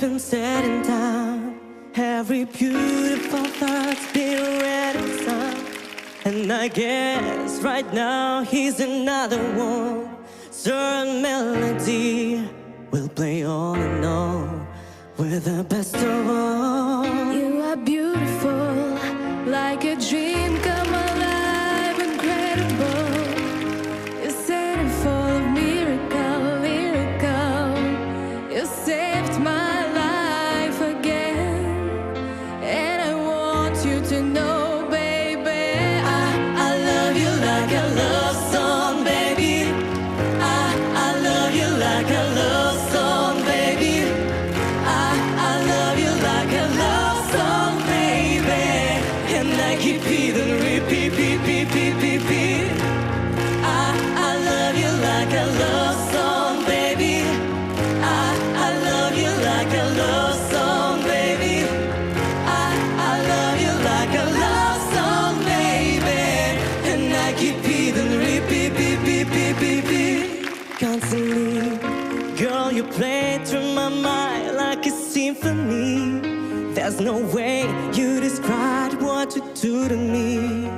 been setting down. Every beautiful thought's been written down. And I guess right now he's another one. Certain melody will play on and on. We're the best of all. You are beautiful, like a dream come alive, incredible. You're setting full of miracle, miracle. You saved my life again, and I want you to know, baby, I love you like a love song, baby. I love you like a love song, baby. I love you like a love song, baby. And I keep beating, repeat, repeat, repeat, repeat. I love you like a love song, baby. I love you like a love song, baby. I love you like a love song, baby. And I keep beating, repeat, repeat, repeat, repeat. Constantly, girl, you play through my mind like a symphony. There's no way you describe what you do to me.